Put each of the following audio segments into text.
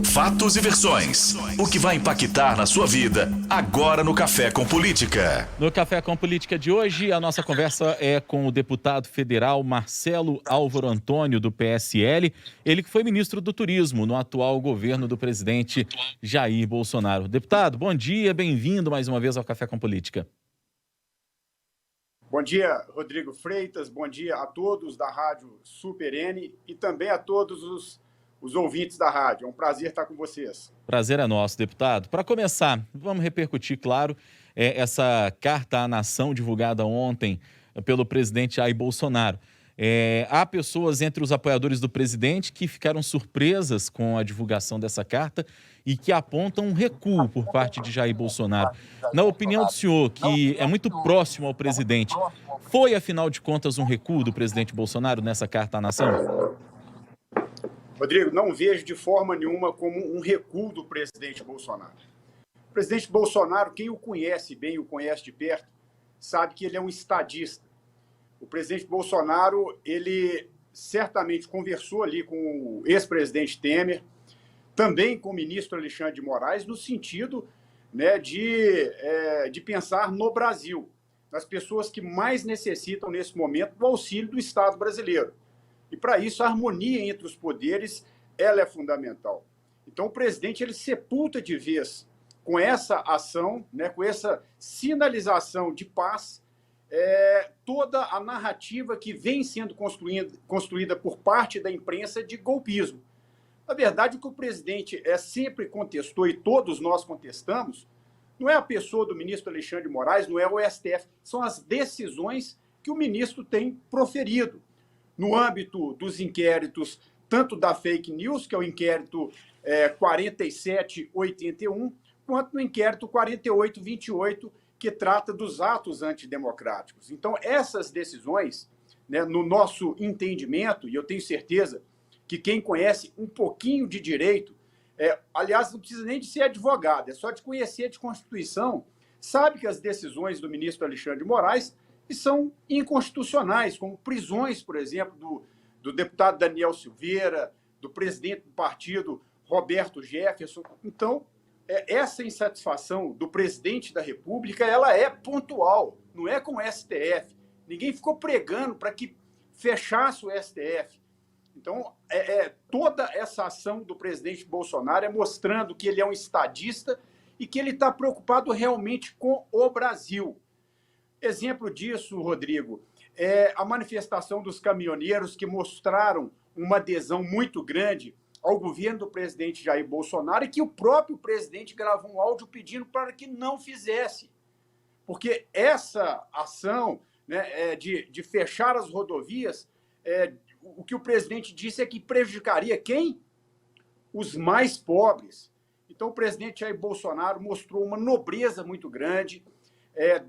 Fatos e versões. O que vai impactar na sua vida agora no Café com Política. No Café com Política de hoje, a nossa conversa é com o deputado federal Marcelo Álvaro Antônio, do PSL. Ele que foi ministro do Turismo no atual governo do presidente Jair Bolsonaro. Deputado, bom dia, bem-vindo mais uma vez ao Café com Política. Bom dia, Rodrigo Freitas. Bom dia a todos da Rádio Super N e também a todos os ouvintes da rádio. É um prazer estar com vocês. Prazer é nosso, deputado. Para começar, vamos repercutir, claro, essa carta à nação divulgada ontem pelo presidente Jair Bolsonaro. Há pessoas entre os apoiadores do presidente que ficaram surpresas com a divulgação dessa carta e que apontam um recuo por parte de Jair Bolsonaro. Na opinião do senhor, que é muito próximo ao presidente, foi, afinal de contas, um recuo do presidente Bolsonaro nessa carta à nação? Rodrigo, não vejo de forma nenhuma como um recuo do presidente Bolsonaro. O presidente Bolsonaro, quem o conhece bem, o conhece de perto, sabe que ele é um estadista. O presidente Bolsonaro, ele certamente conversou ali com o ex-presidente Temer, também com o ministro Alexandre de Moraes, no sentido, né, de pensar no Brasil, nas pessoas que mais necessitam, nesse momento, do auxílio do Estado brasileiro. E, para isso, a harmonia entre os poderes, ela é fundamental. Então, o presidente, ele sepulta de vez com essa ação, né, com essa sinalização de paz, toda a narrativa que vem sendo construída por parte da imprensa de golpismo. Na verdade, o que o presidente sempre contestou, e todos nós contestamos, não é a pessoa do ministro Alexandre de Moraes, não é o STF, são as decisões que o ministro tem proferido no âmbito dos inquéritos, tanto da fake news, que é o inquérito 4781, quanto no inquérito 4828, que trata dos atos antidemocráticos. Então, essas decisões, né, no nosso entendimento, e eu tenho certeza que quem conhece um pouquinho de direito, aliás, não precisa nem de ser advogado, é só de conhecer de Constituição, sabe que as decisões do ministro Alexandre de Moraes são inconstitucionais, como prisões, por exemplo, do deputado Daniel Silveira, do presidente do partido Roberto Jefferson. Então, essa insatisfação do presidente da República, ela é pontual, não é com o STF. Ninguém ficou pregando para que fechasse o STF. Então, toda essa ação do presidente Bolsonaro é mostrando que ele é um estadista e que ele está preocupado realmente com o Brasil. Exemplo disso, Rodrigo, é a manifestação dos caminhoneiros que mostraram uma adesão muito grande ao governo do presidente Jair Bolsonaro e que o próprio presidente gravou um áudio pedindo para que não fizesse. Porque essa ação, né, de fechar as rodovias, o que o presidente disse é que prejudicaria quem? Os mais pobres. Então, o presidente Jair Bolsonaro mostrou uma nobreza muito grande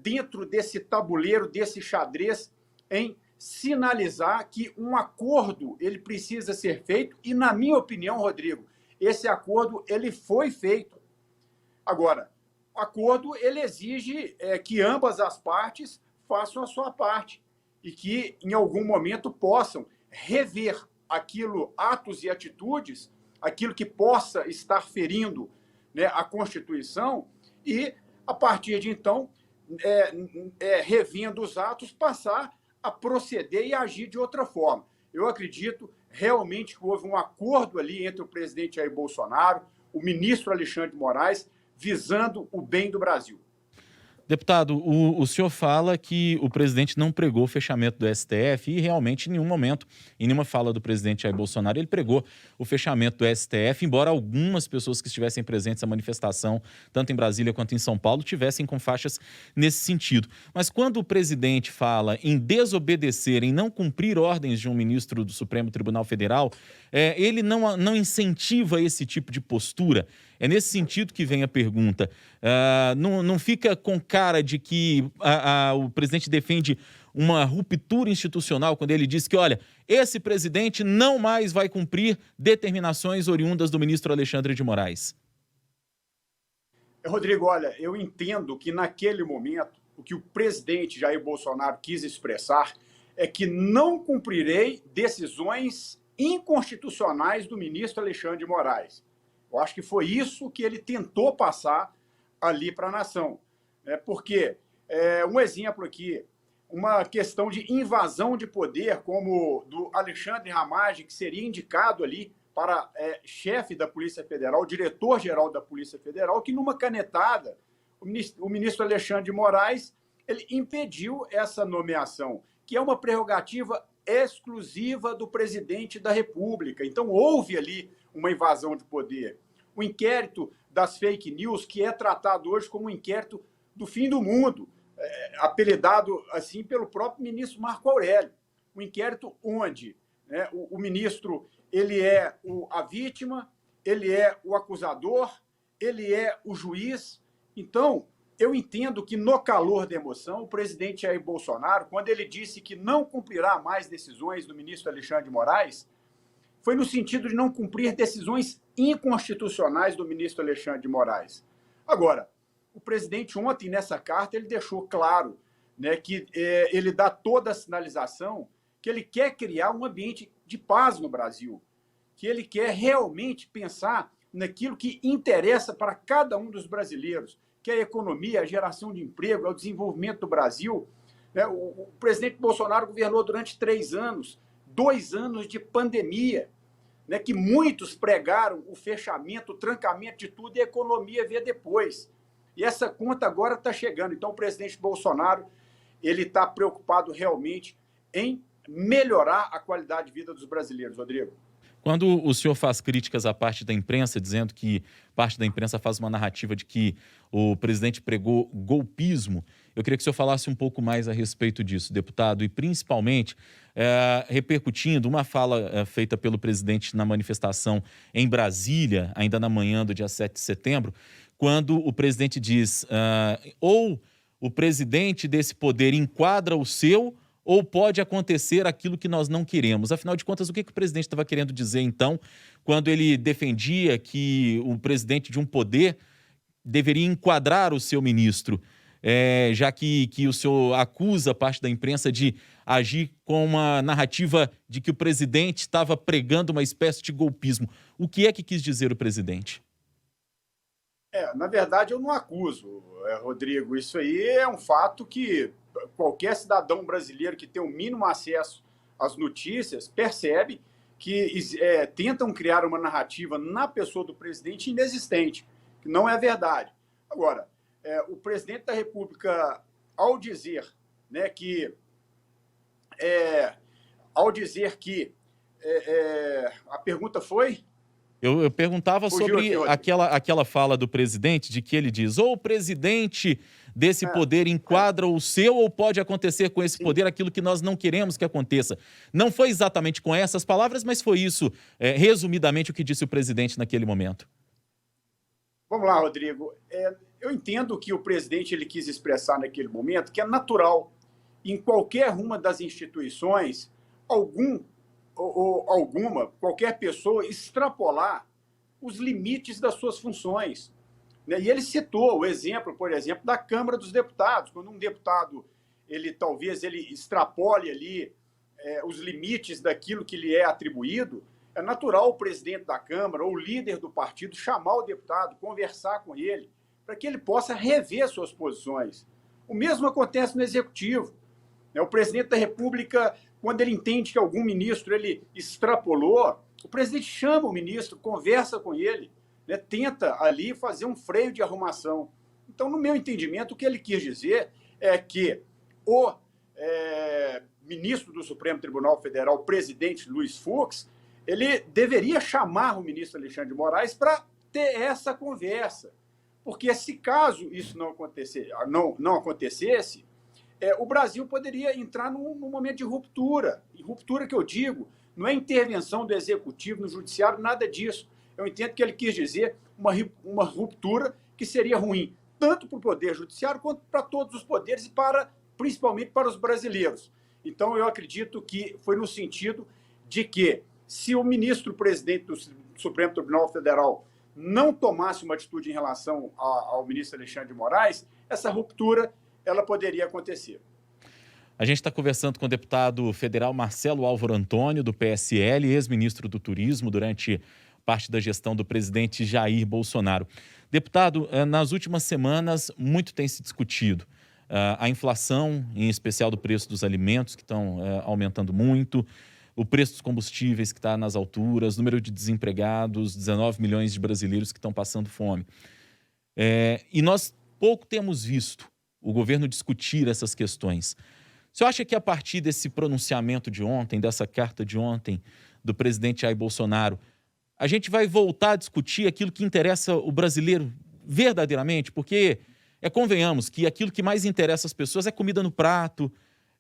dentro desse tabuleiro, desse xadrez, em sinalizar que um acordo ele precisa ser feito e, na minha opinião, Rodrigo, esse acordo ele foi feito. Agora, o acordo ele exige que ambas as partes façam a sua parte e que, em algum momento, possam rever atos e atitudes, aquilo que possa estar ferindo, né, a Constituição e, a partir de então, revendo os atos, passar a proceder e agir de outra forma. Eu acredito realmente que houve um acordo ali entre o presidente Jair Bolsonaro, o ministro Alexandre de Moraes, visando o bem do Brasil. Deputado, o senhor fala que o presidente não pregou o fechamento do STF e realmente em nenhum momento, em nenhuma fala do presidente Jair Bolsonaro, ele pregou o fechamento do STF, embora algumas pessoas que estivessem presentes na manifestação, tanto em Brasília quanto em São Paulo, tivessem com faixas nesse sentido. Mas quando o presidente fala em desobedecer, em não cumprir ordens de um ministro do Supremo Tribunal Federal, ele não incentiva esse tipo de postura. É nesse sentido que vem a pergunta. Não fica com cara de que o presidente defende uma ruptura institucional quando ele diz que, olha, esse presidente não mais vai cumprir determinações oriundas do ministro Alexandre de Moraes? Rodrigo, olha, eu entendo que naquele momento o que o presidente Jair Bolsonaro quis expressar é que não cumprirei decisões inconstitucionais do ministro Alexandre de Moraes. Eu acho que foi isso que ele tentou passar ali para a nação. Porque, um exemplo aqui, uma questão de invasão de poder, como do Alexandre Ramagem, que seria indicado ali para chefe da Polícia Federal, diretor-geral da Polícia Federal, que numa canetada, o ministro Alexandre de Moraes, ele impediu essa nomeação, que é uma prerrogativa exclusiva do presidente da República. Então, houve ali uma invasão de poder. O inquérito das fake news, que é tratado hoje como um inquérito do fim do mundo, apelidado assim pelo próprio ministro Marco Aurélio. Um inquérito onde o ministro ele é a vítima, ele é o acusador, ele é o juiz. Então, eu entendo que, no calor da emoção, o presidente Jair Bolsonaro, quando ele disse que não cumprirá mais decisões do ministro Alexandre de Moraes, foi no sentido de não cumprir decisões inconstitucionais do ministro Alexandre de Moraes. Agora, o presidente ontem, nessa carta, ele deixou claro, que ele dá toda a sinalização que ele quer criar um ambiente de paz no Brasil, que ele quer realmente pensar naquilo que interessa para cada um dos brasileiros, que é a economia, a geração de emprego, é o desenvolvimento do Brasil. O presidente Bolsonaro governou durante 3 anos, 2 anos de pandemia, que muitos pregaram o fechamento, o trancamento de tudo e a economia veio depois. E essa conta agora está chegando. Então, o presidente Bolsonaro ele está preocupado realmente em melhorar a qualidade de vida dos brasileiros, Rodrigo. Quando o senhor faz críticas à parte da imprensa, dizendo que parte da imprensa faz uma narrativa de que o presidente pregou golpismo, eu queria que o senhor falasse um pouco mais a respeito disso, deputado, e principalmente repercutindo uma fala feita pelo presidente na manifestação em Brasília, ainda na manhã do dia 7 de setembro, quando o presidente diz ou o presidente desse poder enquadra o seu ou pode acontecer aquilo que nós não queremos. Afinal de contas, o que o presidente estava querendo dizer, então, quando ele defendia que o presidente de um poder deveria enquadrar o seu ministro, já que o senhor acusa parte da imprensa de agir com uma narrativa de que o presidente estava pregando uma espécie de golpismo. O que é que quis dizer o presidente? Na verdade, eu não acuso, Rodrigo. Isso aí é um fato que qualquer cidadão brasileiro que tem o mínimo acesso às notícias percebe que tentam criar uma narrativa na pessoa do presidente inexistente, que não é verdade. Agora, o presidente da República, ao dizer que a pergunta foi... Eu perguntava sobre aquela fala do presidente, de que ele diz, ou o presidente desse poder enquadra o seu, ou pode acontecer com esse poder aquilo que nós não queremos que aconteça. Não foi exatamente com essas palavras, mas foi isso, resumidamente, o que disse o presidente naquele momento. Vamos lá, Rodrigo. Eu entendo que o presidente ele quis expressar naquele momento que é natural, em qualquer uma das instituições, qualquer pessoa extrapolar os limites das suas funções. E ele citou o exemplo, por exemplo, da Câmara dos Deputados. Quando um deputado, talvez ele extrapole ali os limites daquilo que lhe é atribuído, é natural o presidente da Câmara ou o líder do partido chamar o deputado, conversar com ele, para que ele possa rever suas posições. O mesmo acontece no Executivo. O presidente da República, quando ele entende que algum ministro ele extrapolou, o presidente chama o ministro, conversa com ele, tenta ali fazer um freio de arrumação. Então, no meu entendimento, o que ele quis dizer é que o ministro do Supremo Tribunal Federal, o presidente Luiz Fux, ele deveria chamar o ministro Alexandre de Moraes para ter essa conversa. Porque se caso isso não acontecesse, o Brasil poderia entrar num momento de ruptura. E ruptura que eu digo, não é intervenção do Executivo no Judiciário, nada disso. Eu entendo que ele quis dizer uma ruptura que seria ruim, tanto para o Poder Judiciário quanto para todos os poderes e principalmente para os brasileiros. Então, eu acredito que foi no sentido de que, se o ministro-presidente do Supremo Tribunal Federal não tomasse uma atitude em relação ao ministro Alexandre de Moraes, essa ruptura ela poderia acontecer. A gente está conversando com o deputado federal Marcelo Álvaro Antônio, do PSL, ex-ministro do Turismo durante parte da gestão do presidente Jair Bolsonaro. Deputado, nas últimas semanas, muito tem se discutido. A inflação, em especial do preço dos alimentos, que estão aumentando muito, o preço dos combustíveis que está nas alturas, número de desempregados, 19 milhões de brasileiros que estão passando fome. E nós pouco temos visto o governo discutir essas questões. O senhor acha que a partir desse pronunciamento de ontem, dessa carta de ontem do presidente Jair Bolsonaro, a gente vai voltar a discutir aquilo que interessa o brasileiro verdadeiramente? Porque, convenhamos, que aquilo que mais interessa as pessoas é comida no prato,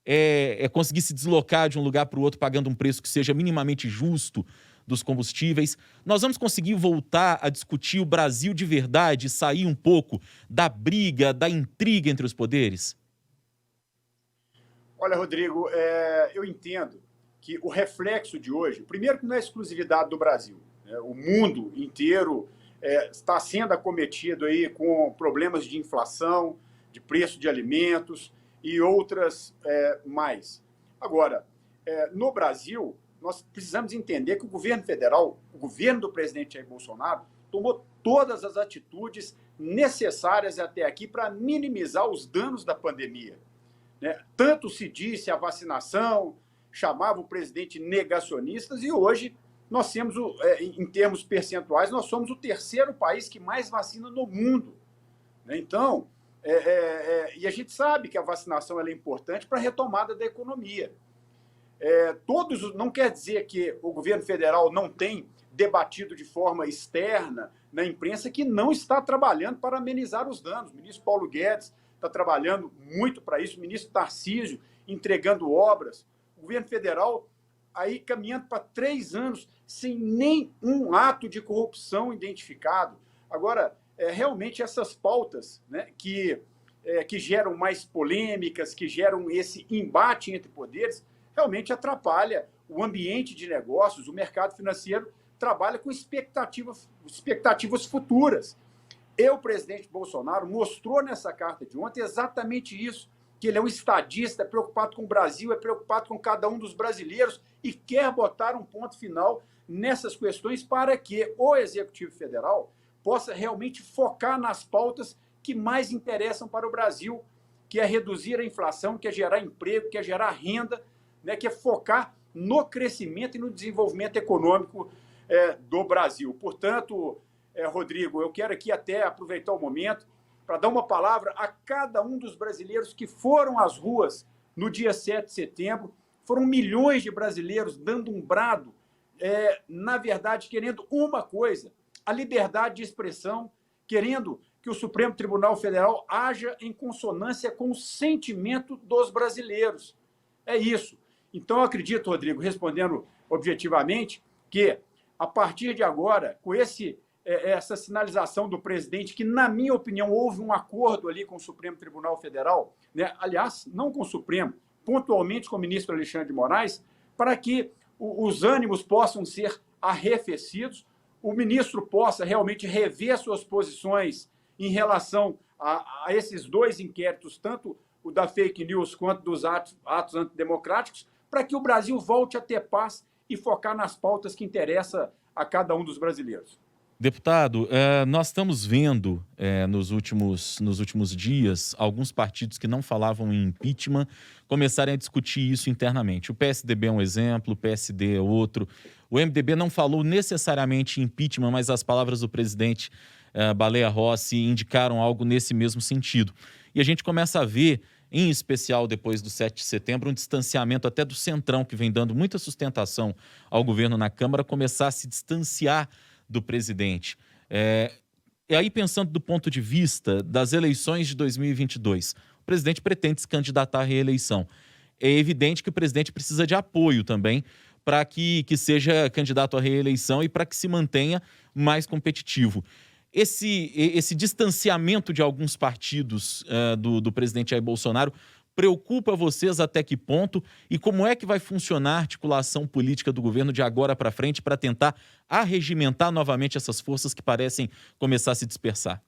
é conseguir se deslocar de um lugar para o outro pagando um preço que seja minimamente justo dos combustíveis. Nós vamos conseguir voltar a discutir o Brasil de verdade, sair um pouco da briga, da intriga entre os poderes? Olha, Rodrigo, eu entendo que o reflexo de hoje, primeiro que não é exclusividade do Brasil, né? O mundo inteiro está sendo acometido aí com problemas de inflação, de preço de alimentos e outras mais. Agora, no Brasil, nós precisamos entender que o governo federal, o governo do presidente Jair Bolsonaro, tomou todas as atitudes necessárias até aqui para minimizar os danos da pandemia. Né? Tanto se disse a vacinação, chamava o presidente negacionistas, e hoje nós temos, em termos percentuais, nós somos o terceiro país que mais vacina no mundo. Né? Então, e a gente sabe que a vacinação é importante para a retomada da economia. Não quer dizer que o governo federal não tem debatido de forma externa na imprensa, que não está trabalhando para amenizar os danos. O ministro Paulo Guedes está trabalhando muito para isso, o ministro Tarcísio entregando obras, o governo federal aí caminhando para 3 anos sem nenhum ato de corrupção identificado. Agora, realmente essas pautas, né, que geram mais polêmicas, que geram esse embate entre poderes, realmente atrapalha o ambiente de negócios, o mercado financeiro trabalha com expectativas futuras. O presidente Bolsonaro mostrou nessa carta de ontem exatamente isso, que ele é um estadista, é preocupado com o Brasil, é preocupado com cada um dos brasileiros e quer botar um ponto final nessas questões para que o Executivo Federal possa realmente focar nas pautas que mais interessam para o Brasil, que é reduzir a inflação, que é gerar emprego, que é gerar renda, né, que é focar no crescimento e no desenvolvimento econômico do Brasil. Portanto, Rodrigo, eu quero aqui até aproveitar o momento para dar uma palavra a cada um dos brasileiros que foram às ruas no dia 7 de setembro. Foram milhões de brasileiros dando um brado, na verdade, querendo uma coisa, a liberdade de expressão, querendo que o Supremo Tribunal Federal haja em consonância com o sentimento dos brasileiros. É isso. Então, eu acredito, Rodrigo, respondendo objetivamente, que a partir de agora, com essa sinalização do presidente, que, na minha opinião, houve um acordo ali com o Supremo Tribunal Federal, né? Aliás, não com o Supremo, pontualmente com o ministro Alexandre de Moraes, para que os ânimos possam ser arrefecidos, o ministro possa realmente rever suas posições em relação a esses 2 inquéritos, tanto o da fake news quanto dos atos antidemocráticos, para que o Brasil volte a ter paz e focar nas pautas que interessam a cada um dos brasileiros. Deputado, nós estamos vendo nos últimos dias alguns partidos que não falavam em impeachment começarem a discutir isso internamente. O PSDB é um exemplo, o PSD é outro. O MDB não falou necessariamente em impeachment, mas as palavras do presidente Baleia Rossi indicaram algo nesse mesmo sentido. E a gente começa a ver, em especial depois do 7 de setembro, um distanciamento até do Centrão, que vem dando muita sustentação ao governo na Câmara, começar a se distanciar do presidente. E aí, pensando do ponto de vista das eleições de 2022, o presidente pretende se candidatar à reeleição. É evidente que o presidente precisa de apoio também para que seja candidato à reeleição e para que se mantenha mais competitivo. Esse distanciamento de alguns partidos do presidente Jair Bolsonaro preocupa vocês até que ponto? E como é que vai funcionar a articulação política do governo de agora para frente para tentar arregimentar novamente essas forças que parecem começar a se dispersar?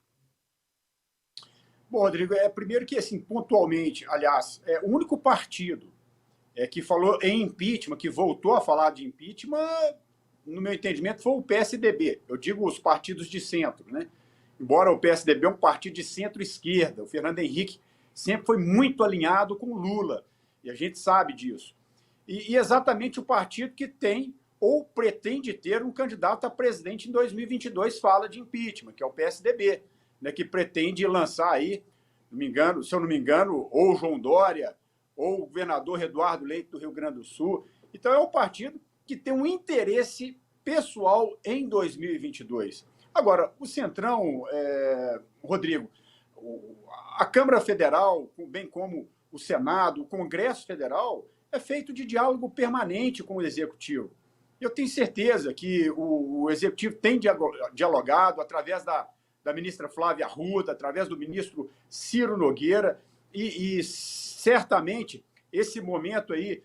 Bom, Rodrigo, primeiro que, assim, pontualmente, aliás, o único partido que falou em impeachment, que voltou a falar de impeachment, no meu entendimento, foi o PSDB. Eu digo os partidos de centro, né? Embora o PSDB é um partido de centro-esquerda, o Fernando Henrique sempre foi muito alinhado com o Lula, e a gente sabe disso. E exatamente o partido que tem ou pretende ter um candidato a presidente em 2022 fala de impeachment, que é o PSDB, né, que pretende lançar aí, se eu não me engano, ou o João Dória, ou o governador Eduardo Leite do Rio Grande do Sul. Então é um partido que tem um interesse pessoal em 2022. Agora, o Centrão, Rodrigo, a Câmara Federal, bem como o Senado, o Congresso Federal, é feito de diálogo permanente com o Executivo. Eu tenho certeza que o Executivo tem dialogado através da ministra Flávia Arruda, através do ministro Ciro Nogueira, e certamente esse momento aí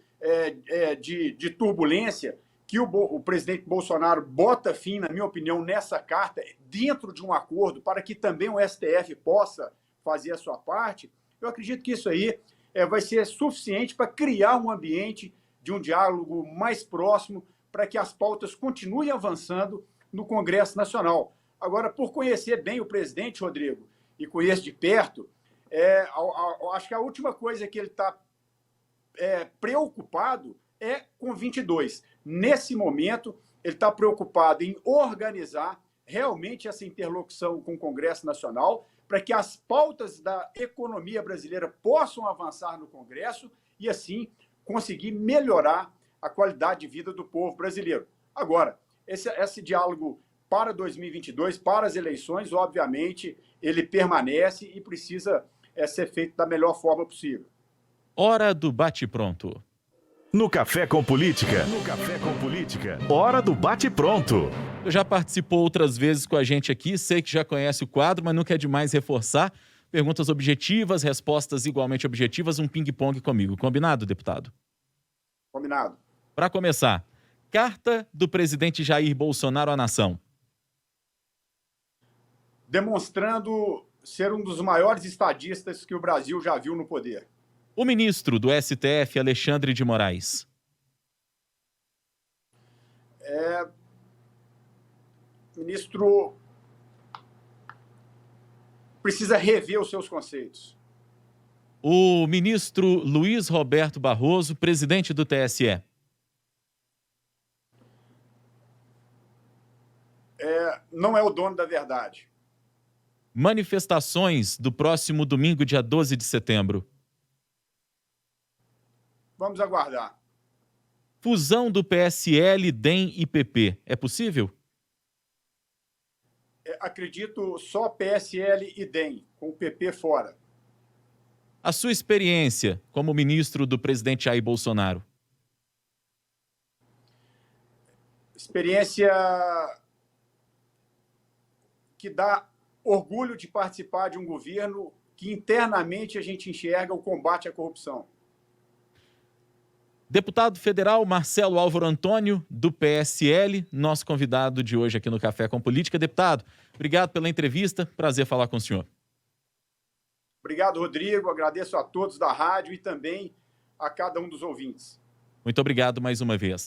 de turbulência que o presidente Bolsonaro bota fim, na minha opinião, nessa carta, dentro de um acordo, para que também o STF possa fazer a sua parte, eu acredito que isso aí vai ser suficiente para criar um ambiente de um diálogo mais próximo, para que as pautas continuem avançando no Congresso Nacional. Agora, por conhecer bem o presidente, Rodrigo, e conheço de perto, acho que a última coisa que ele está preocupado é com 22. Nesse momento, ele está preocupado em organizar realmente essa interlocução com o Congresso Nacional para que as pautas da economia brasileira possam avançar no Congresso e, assim, conseguir melhorar a qualidade de vida do povo brasileiro. Agora, esse diálogo para 2022, para as eleições, obviamente, ele permanece e precisa ser feito da melhor forma possível. Hora do bate-pronto. No Café com Política. Hora do bate-pronto. Você já participou outras vezes com a gente aqui, sei que já conhece o quadro, mas nunca é demais reforçar. Perguntas objetivas, respostas igualmente objetivas, um ping-pong comigo. Combinado, deputado? Combinado. Para começar, carta do presidente Jair Bolsonaro à nação. Demonstrando ser um dos maiores estadistas que o Brasil já viu no poder. O ministro do STF, Alexandre de Moraes. O ministro precisa rever os seus conceitos. O ministro Luiz Roberto Barroso, presidente do TSE. Não é o dono da verdade. Manifestações do próximo domingo, dia 12 de setembro. Vamos aguardar. Fusão do PSL, DEM e PP. É possível? Acredito só PSL e DEM, com o PP fora. A sua experiência como ministro do presidente Jair Bolsonaro. Experiência que dá orgulho de participar de um governo que internamente a gente enxerga o combate à corrupção. Deputado federal Marcelo Álvaro Antônio, do PSL, nosso convidado de hoje aqui no Café com Política. Deputado, obrigado pela entrevista, prazer falar com o senhor. Obrigado, Rodrigo, agradeço a todos da rádio e também a cada um dos ouvintes. Muito obrigado mais uma vez.